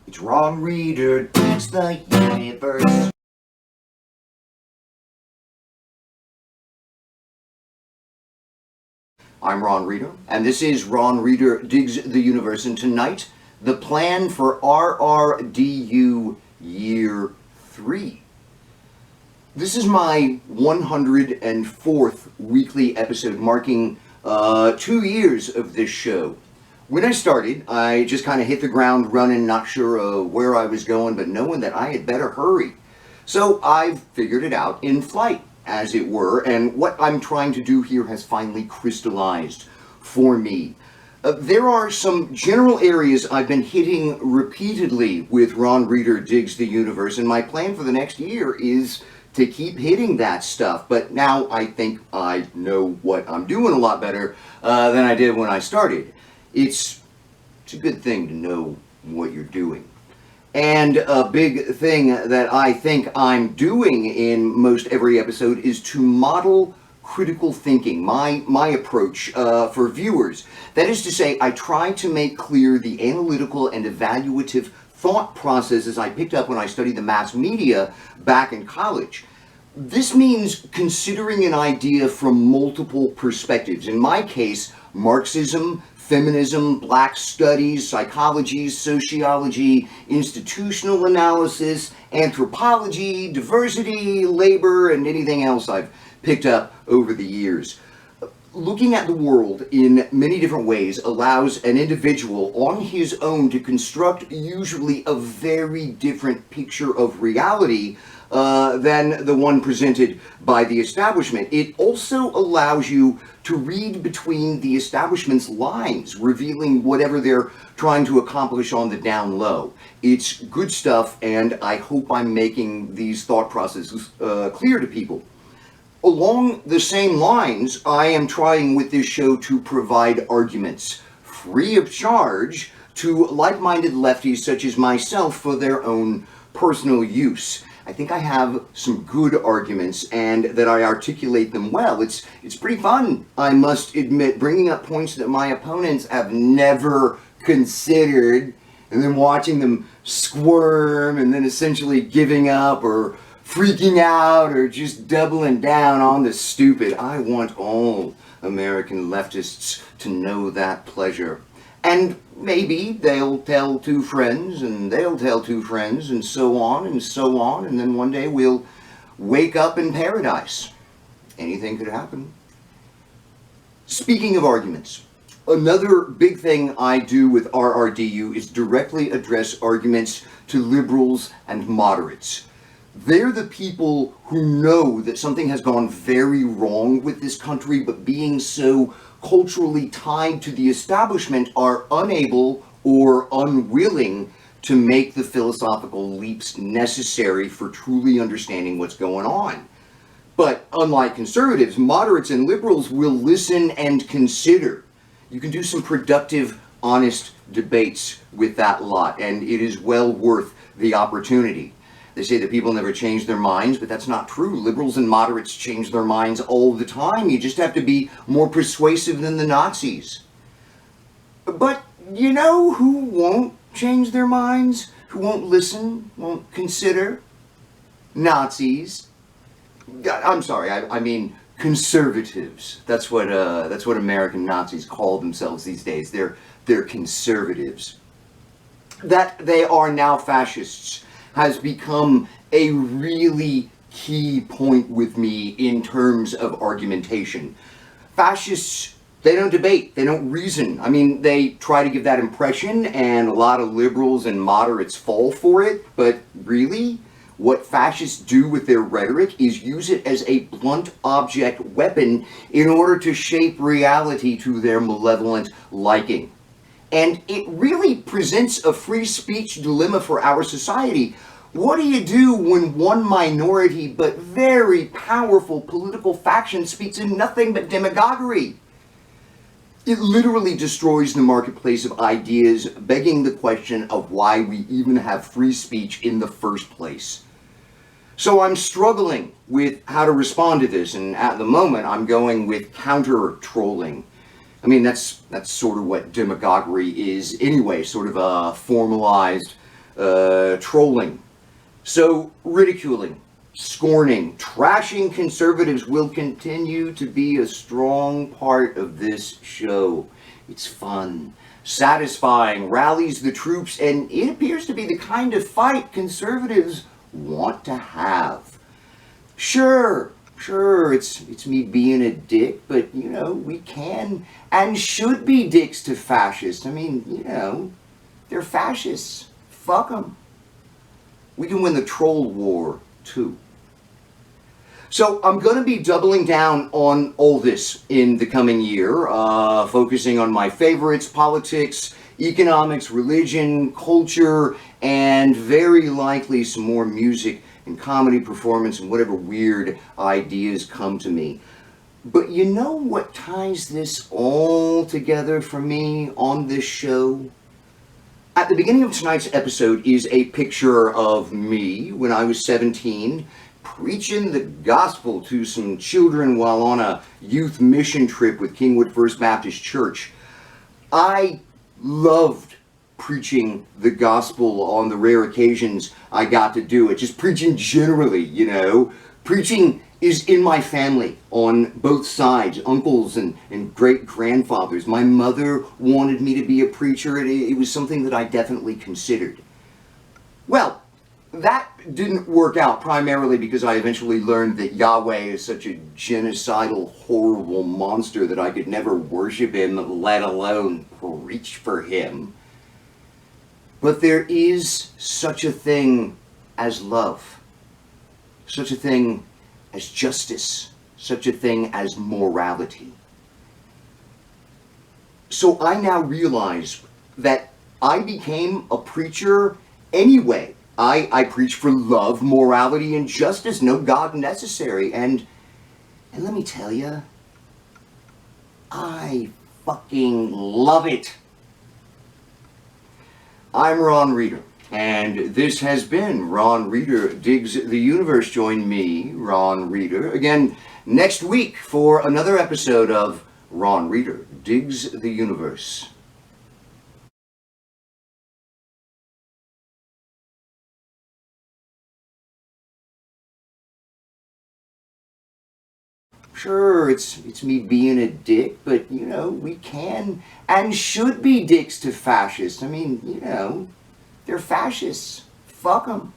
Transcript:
It's Ron Reader digs the universe. I'm Ron Reader, and this is Ron Reader Digs the Universe, and tonight, the plan for RRDU Year 3. This is my 104th weekly episode, marking 2 years of this show. When I started, I just kind of hit the ground running, not sure where I was going, but knowing that I had better hurry. So I've figured it out in flight, as it were, and what I'm trying to do here has finally crystallized for me. There are some general areas I've been hitting repeatedly with Ron Reader Digs the Universe, and my plan for the next year is to keep hitting that stuff. But now I think I know what I'm doing a lot better than I did when I started. It's a good thing to know what you're doing. And a big thing that I think I'm doing in most every episode is to model critical thinking, my approach for viewers. That is to say, I try to make clear the analytical and evaluative thought processes I picked up when I studied the mass media back in college. This means considering an idea from multiple perspectives. In my case, Marxism, feminism, black studies, psychology, sociology, institutional analysis, anthropology, diversity, labor, and anything else I've picked up over the years. Looking at the world in many different ways allows an individual on his own to construct usually a very different picture of reality than the one presented by the establishment. It also allows you to read between the establishment's lines, revealing whatever they're trying to accomplish on the down low. It's good stuff, and I hope I'm making these thought processes clear to people. Along the same lines, I am trying with this show to provide arguments, free of charge, to like-minded lefties such as myself for their own personal use. I think I have some good arguments, and that I articulate them well. It's pretty fun, I must admit, bringing up points that my opponents have never considered, and then watching them squirm, and then essentially giving up, or freaking out, or just doubling down on the stupid. I want all American leftists to know that pleasure. And maybe they'll tell two friends, and they'll tell two friends, and so on, and then one day we'll wake up in paradise. Anything could happen. Speaking of arguments, another big thing I do with RRDU is directly address arguments to liberals and moderates. They're the people who know that something has gone very wrong with this country, but being so culturally tied to the establishment are unable or unwilling to make the philosophical leaps necessary for truly understanding what's going on. But unlike conservatives, moderates and liberals will listen and consider. You can do some productive, honest debates with that lot, and it is well worth the opportunity. They say that people never change their minds, but that's not true. Liberals and moderates change their minds all the time. You just have to be more persuasive than the Nazis. But you know who won't change their minds? Who won't listen, won't consider? Nazis. I'm sorry, I mean conservatives. That's what American Nazis call themselves these days. They're conservatives. That they are now fascists has become a really key point with me in terms of argumentation. Fascists, they don't debate, they don't reason. I mean, they try to give that impression, and a lot of liberals and moderates fall for it, but really, what fascists do with their rhetoric is use it as a blunt object weapon in order to shape reality to their malevolent liking. And it really presents a free speech dilemma for our society. What do you do when one minority but very powerful political faction speaks in nothing but demagoguery? It literally destroys the marketplace of ideas, begging the question of why we even have free speech in the first place. So I'm struggling with how to respond to this, and at the moment I'm going with counter-trolling. I mean, that's sort of what demagoguery is anyway, sort of a formalized trolling. So ridiculing, scorning, trashing conservatives will continue to be a strong part of this show. It's fun, satisfying, rallies the troops, and it appears to be the kind of fight conservatives want to have. Sure, it's me being a dick, but, we can and should be dicks to fascists. I mean, they're fascists. Fuck them. We can win the troll war, too. So I'm going to be doubling down on all this in the coming year, focusing on my favorites, politics, economics, religion, culture, and very likely some more music and comedy performance and whatever weird ideas come to me. But you know what ties this all together for me on this show? At the beginning of tonight's episode is a picture of me when I was 17, preaching the gospel to some children while on a youth mission trip with Kingwood First Baptist Church. I loved preaching the gospel on the rare occasions I got to do it. Just preaching generally, Preaching is in my family on both sides, uncles and great-grandfathers. My mother wanted me to be a preacher. It was something that I definitely considered. Well, that didn't work out primarily because I eventually learned that Yahweh is such a genocidal, horrible monster that I could never worship him, let alone preach for him. But there is such a thing as love, such a thing as justice, such a thing as morality. So I now realize that I became a preacher anyway. I preach for love, morality, and justice, no God necessary. And let me tell you, I fucking love it. I'm Ron Reeder, and this has been Ron Reeder Digs the Universe. Join me, Ron Reeder, again next week for another episode of Ron Reeder Digs the Universe. Sure, it's me being a dick, but, we can and should be dicks to fascists. I mean, they're fascists. Fuck them.